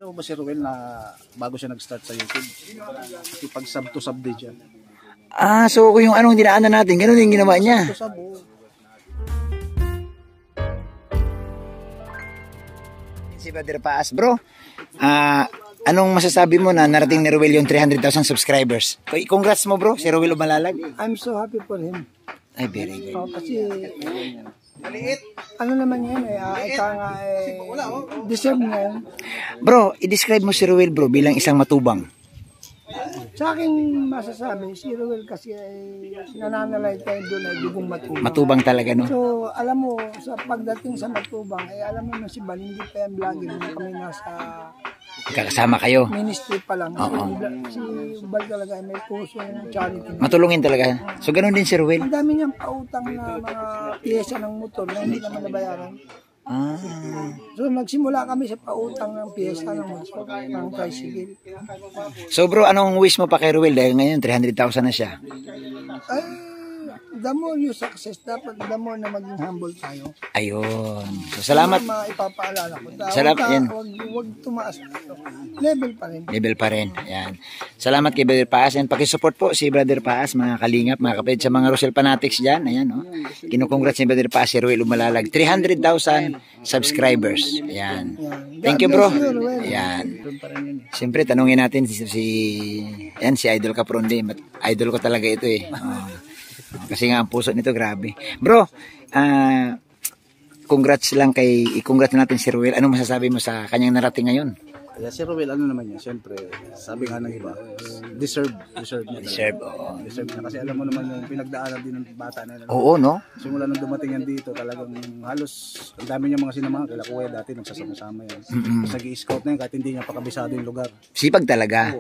Ano ba si Ruel na bago siya nag-start sa YouTube? Ipag-sub to sub din siya. So yung anong dinaanan natin, gano'n yung ginawa niya. Sub. Si Brother Paas, bro. Anong masasabi mo na narating ni Ruel yung 300,000 subscribers? Congrats mo, bro, si Ruel Umalalag. I'm so happy for him. Ay, very good. Kasi ano naman yan deserve niya yan. Bro, i-describe mo si Ruel, bro, bilang isang matubang. Sa akin masasabi, si Ruel kasi ay nananalay tayo doon ay dugong matubang. Matubang talaga, no? So, alam mo, sa pagdating sa matubang, alam mo na si Bal, hindi pa yan vlogger, hindi kami nasa Kakasama kayo. ministry pa lang. Oo. Si Bal talaga ay may puso ng charity. Matulungin talaga. So, ganun din si Ruel. Ang dami niyang pautang na mga piyesa ng motor na hindi naman nabayaran. So nagsimula kami sa pautang ng piyesa ng motor, ng tricycle. So, bro, anong wish mo pa kay Ruel? Dahil ngayon, 300,000 na siya. Ay, the more you success, dapat the more na maging humble tayo. Ayun. So, salamat. Yung mga ipapaalala ko. Salamat, yan. Huwag tumaas. Level pa rin. Level pa rin. Ayan. Salamat kay Brother Paas. And pakisupport po si Brother Paas, mga kalingap, mga kapatid sa mga Rosel Fanatics dyan. Ayan, no? Kinukongrats si Brother Paas, si Ruel Umalalag. 300,000 subscribers. Ayan. Thank you, bro. Ayan. Siyempre, tanungin natin si Idol Capronde. Idol ko talaga ito eh. Kasi nga ang puso nito, grabe. Bro, congrats natin si Ruel. Ano masasabi mo sa kanyang narating ngayon? Kaya si Ruel, ano naman yan, siyempre, sabi nga ng iba, deserve niya. Deserve niya. Kasi alam mo naman yung pinagdaanan din ng bata na yun. Oo, no? Simula nung dumating yan dito, talagang halos, ang dami niya mga sinamahan. Kaya Kuya dati nagsasama-sama yan. Tapos nag-i-scout na yan kahit hindi niya pa kabisado yung lugar. Sipag talaga.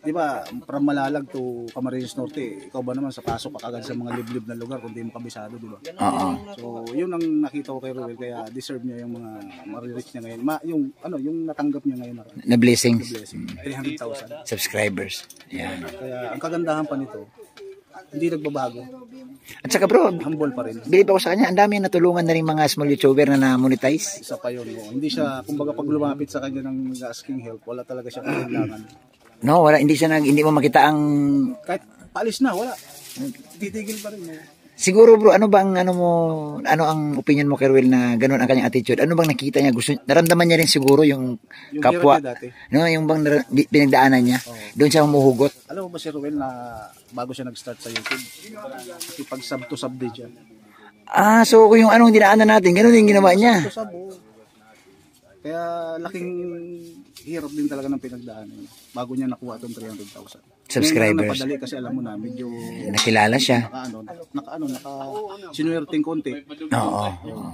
Di ba, from Malalag to Camarines Norte, ikaw ba naman sa pasok ka agad sa mga liblib na lugar kung di mo kabisado, di ba? Oo. So, yun ang nakita ko kay Ruel, kaya deserve niya yung mga ma-reach niya ngayon. Yung natanggap niya ngayon Na blessings. 300,000 subscribers. Yan. Kaya ang kagandahan pa nito, hindi nagbabago. At saka, bro, Humble pa rin. bilib ako sa kanya, ang dami natulungan na rin mga small YouTuber na na-monetize. Isa pa yun. Hindi siya, kumbaga pag lumapit sa kanya ng asking help, wala talaga siya kailangan. No, wala, hindi mo makita ang... Kahit paalis na, wala. Titigil pa rin. Siguro, bro, ano ang opinion mo kay Ruel na gano'n ang kanyang attitude? Ano bang nakita niya? Naramdaman niya rin siguro yung kapwa, dati. no, yung bang pinagdaanan niya? Doon siya humuhugot. Alam mo ba si Ruel na bago siya nag-start sa YouTube, ipag-sub to sub din siya. So yung anong dinaanan natin, gano'n yung ginawa niya. To sub, kaya laking hirap din talaga ng pinagdaanan bago niya nakuha itong 300,000 subscribers. Napadali kasi alam mo na medyo Nakilala siya. sinuwerteng konti. Oo.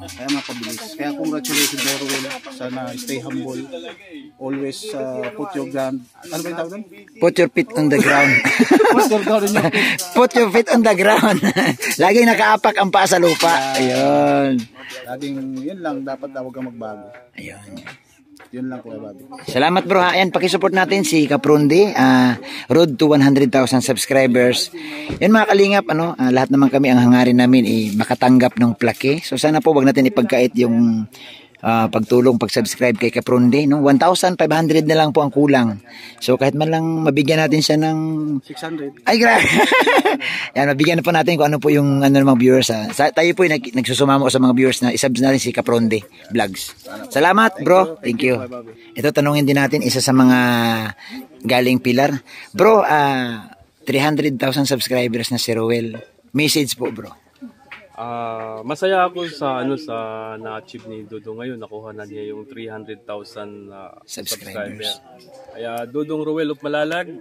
Kaya mapabilis. Kaya congratulations kay Ruel. Sana stay humble. Always put your ground. Ano ba yung tawag doon? Put your feet on the ground. Put your Put your feet on the ground. Laging nakaapak ang paa sa lupa. Ayun. Laging yun lang. Dapat huwag kang magbago. Ayun. Yun lang, Kuya Bobby. Salamat, bro. Ayan, pakisupport natin si Capronde. Road to 100,000 subscribers. Yan mga kalingap, lahat naman kami ang hangarin namin makatanggap ng plaque. So sana po wag natin ipagkait yung pagtulong, pag-subscribe kay Capronde, no? 1,500 na lang po ang kulang. So kahit man lang mabigyan natin siya ng 600. ay, grabe. Yan, mabigyan na po natin kung ano po yung mga viewers. Tayo po yung nagsusumamo sa mga viewers na isubs natin si Capronde Vlogs. Salamat, bro. Thank you. Ito, tanungin din natin isa sa mga galing Pilar. Bro, 300,000 subscribers na si Ruel. Message po, bro. Masaya ako sa na-achieve ni Dudong ngayon. Nakuha na niya yung 300,000 subscribers. Kaya Dudong Ruel of Malalag,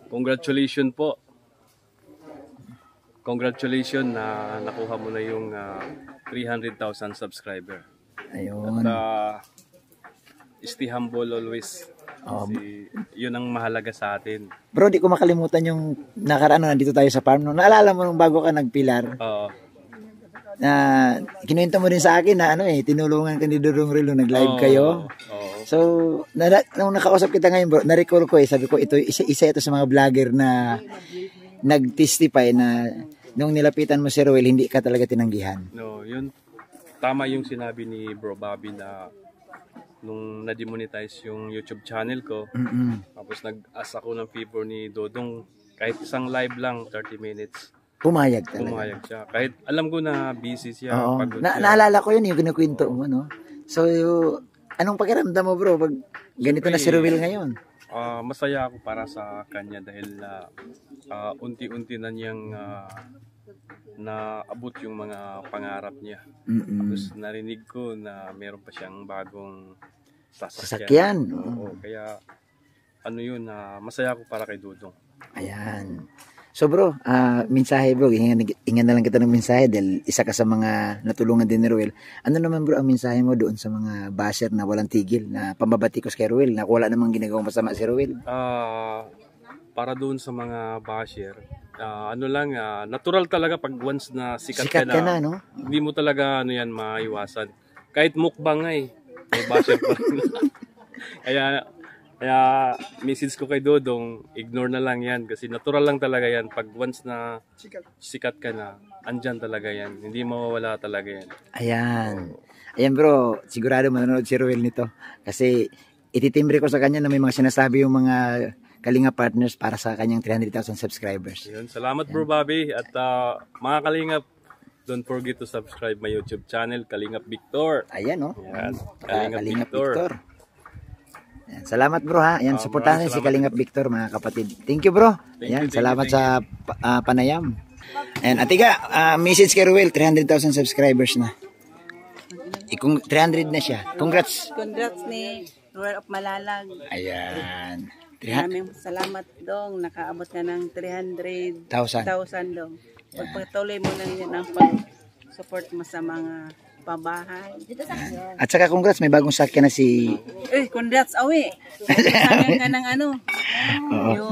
congratulations po. Congratulations na nakuha mo na yung 300,000 subscriber. Ayun. At stay humble always. Kasi yun ang mahalaga sa atin. Bro, di ko makalimutan yung nakaraan nandito tayo sa farm. No? Naalala mo nung bago ka nagpilar? Oo. Kinuwento mo din sa akin na tinulungan ka ni Dudong Ruel nung nag-live kayo. So, nung nakausap kita ngayon, bro, na-recall ko sabi ko, isa ito sa mga vlogger na nag-testify na nung nilapitan mo si Ruel, hindi ka talaga tinanggihan. No, yun. Tama yung sinabi ni Bro Bobby na nung na-demonetize yung YouTube channel ko. Tapos nag-ask ako ng favor ni Dodong, kahit isang live lang, 30 minutes. Pumayag talaga. Pumayag siya. Kahit alam ko na busy siya. Oo. Pagod siya. Naalala ko yun, yung kinukwento mo, no? So, anong pakiramdam mo, bro, pag ganito na si Ruel ngayon? Masaya ako para sa kanya dahil unti-unti na niyang naabot yung mga pangarap niya. Tapos narinig ko na meron pa siyang bagong sasakyan. Oo, kaya ano yun, masaya ako para kay Dudong. Ayan. So bro, mensahe bro, hingan na lang kita ng mensahe dahil isa ka sa mga natulungan din ni Ruel. Ano naman bro ang mensahe mo doon sa mga basher na walang tigil, na pambabatikos kay Ruel, na wala namang ginagawang masama si Ruel? Para doon sa mga basher, ano lang, natural talaga pag once na sikat ka na, no? Hindi mo talaga ano yan maiwasan. Kahit mukbang ay may basher pa rin. Kaya message ko kay Dodong, ignore na lang yan kasi natural lang talaga yan. Pag once na sikat ka na, andyan talaga yan. Hindi mawawala talaga yan. Ayan bro, sigurado manonood si Ruel nito. Kasi ititimbre ko sa kanya na may mga sinasabi yung mga Kalinga partners para sa kanyang 300,000 subscribers. Yun, salamat bro Bobby. At mga Kalingap, don't forget to subscribe my YouTube channel, Kalingap Victor. Ayan, no? Yan, Kalingap Victor. Ayan, salamat bro ha. Ayan, supportahan si Kalingap Victor mga kapatid. Thank you bro. Ayan, salamat sa panayam. Ayan, atiga, message kay Ruel, 300,000 subscribers na. Kung 300 na siya. Congrats. Congrats ni Ruel of Malalag. Ayan. Maraming salamat dong. Nakaabot ka ng 300,000 dong. Pagpatuloy mo lang yan ang pag-support mo sa mga pabahay. At saka congrats, may bagong sakyan na si... Congrats, awi. Sakyan ka ng ano?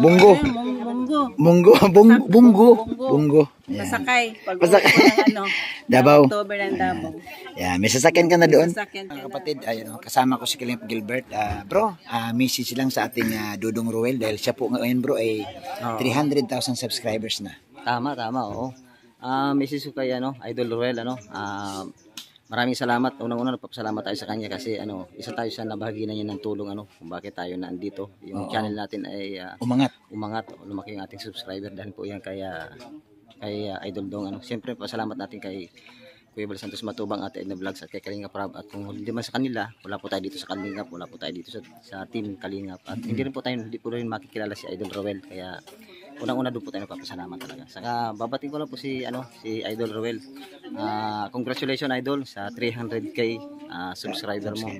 Bunggo. Bunggo. Pasakay. Pag-uwi ng ano. Davao. October ng Davao. Yeah, may sasakyan ka na doon. Mga kapatid, ayun, kasama ko si Kalingap Gilbert. Bro, message lang sa ating Dudong Ruel dahil siya po ngayon bro ay 300,000 subscribers na. Tama, oo. Message ko kay Idol Ruel, maraming salamat. Unang-una nagpapasalamat tayo sa kanya kasi isa tayo sa nabahagi na niya ng tulong kung bakit tayo nandito. Yung channel natin ay umangat, lumaki yung ating subscriber dahil po yan kay Idol Dong. Siyempre pasalamat natin kay Kuya Bal Santos Matubang, Ate Edna Vlogs at kay Kalingap Rob. At kung hindi man sa kanila, wala po tayo dito sa Kalingap, wala po tayo dito sa team Kalingap. At hindi po rin makikilala si Idol Ruel. Kaya unang-una doon po tayo nagpapasalamat talaga. Saka babating ko lang po si Idol Ruel. Congratulations Idol sa 300k subscriber mo.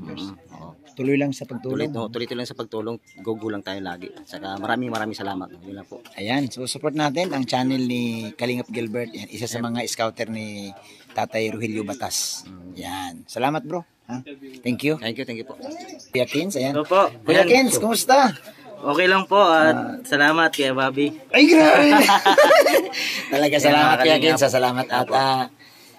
Tuloy lang sa pagtulong. Tuloy lang sa pagtulong. Go lang tayo lagi. Saka maraming salamat. Yun lang po. Ayan, so support natin ang channel ni Kalingap Gilbert. Yan, isa sa mga scouter ni Tatay Rogelio Batas. Yan. Salamat bro. Thank you. Thank you po. Kuya Kins, ayan. Hello po. Kuya Kins, kumusta? Okay lang po at salamat kay Bobby. Ay, grabe! Talaga salamat Kuya Kins, salamat. At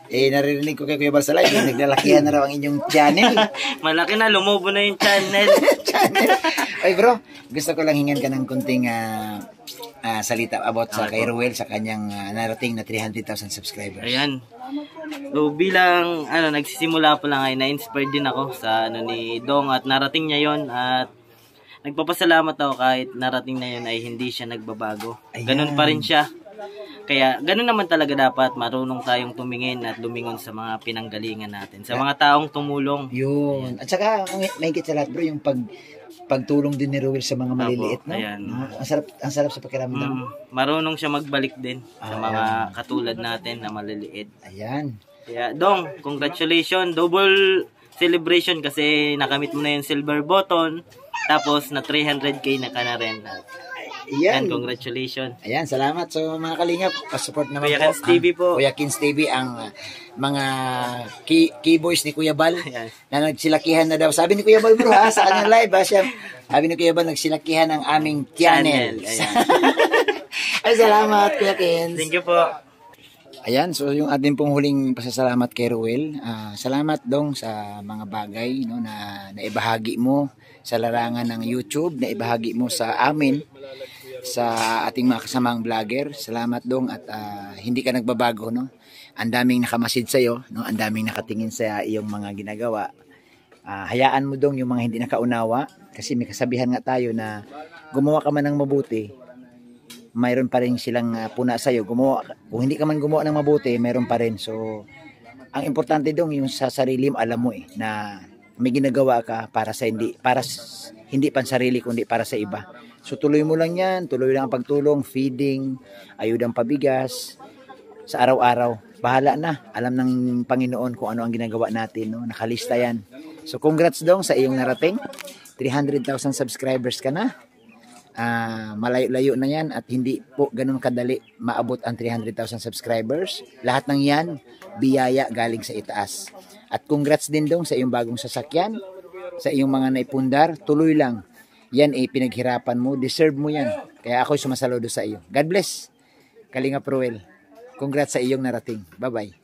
naririnig ko kay Kuya Balsalay, naglalakihan na raw ang inyong channel. Malaki na, lumubo na yung channel. Ay bro, gusto ko lang hingan ka ng kunting salita about sa kay Ruel sa kanyang narating na 300,000 subscribers. Ayan. So bilang nagsisimula pa lang ay na-inspired din ako sa ni Dong at narating niya yon at nagpapasalamat ako kahit narating na yun ay hindi siya nagbabago. Ganun pa rin siya. Kaya ganun naman talaga dapat marunong tayong tumingin at lumingon sa mga pinanggalingan natin. Sa mga taong tumulong. Yun. At saka mahigit sa lahat bro, yung pagtulong din ni Ruel sa mga maliliit. No? Ang sarap sa pakiramdam. Marunong siya magbalik din sa mga katulad natin na maliliit. Ayan. Kaya Dong, congratulations. Double celebration kasi nakamit mo na yung silver button. Tapos na 300k na ka na rin. Ayan. Congratulations. Ayan, salamat. So mga Kalingap, support naman Kuya Kins TV po. Kuya Kins TV ang mga key boys ni Kuya Bal na nagsilakihan na daw. Sabi ni Kuya Bal bro sa kanyang live sabi ni Kuya Bal nagsilakihan ang aming channel. Ay, salamat Kuya Kins. Thank you po. Ayan, so yung ating pong huling pasasalamat kay Ruel. Salamat dong sa mga bagay na naibahagi mo sa larangan ng YouTube, naibahagi mo sa amin, sa ating mga kasamang vlogger. Salamat dong at hindi ka nagbabago. Ang daming nakamasid sa'yo, ang daming nakatingin sa iyong mga ginagawa. Hayaan mo dong yung mga hindi nakaunawa, kasi may kasabihan nga tayo na gumawa ka man ng mabuti, mayroon pa rin silang puna sa'yo. Kung hindi ka man gumawa ng mabuti, mayroon pa rin. So, ang importante dong yung sa sarili mo, alam mo na may ginagawa ka para hindi pan sarili, kundi para sa iba. So, tuloy mo lang yan, tuloy lang ang pagtulong, feeding, ayudang pabigas, sa araw-araw. Bahala na. Alam ng Panginoon kung ano ang ginagawa natin. No? Nakalista yan. So, congrats dong sa iyong narating. 300,000 subscribers ka na. Malayo-layo na yan at hindi po ganun kadali maabot ang 300,000 subscribers. Lahat ng yan, biyaya galing sa itaas. At congrats din dong sa iyong bagong sasakyan, sa iyong mga naipundar. Tuloy lang. Yan pinaghirapan mo. Deserve mo yan. Kaya ako'y sumasaludo sa iyo. God bless. Kalingap Ruel. Congrats sa iyong narating. Bye-bye.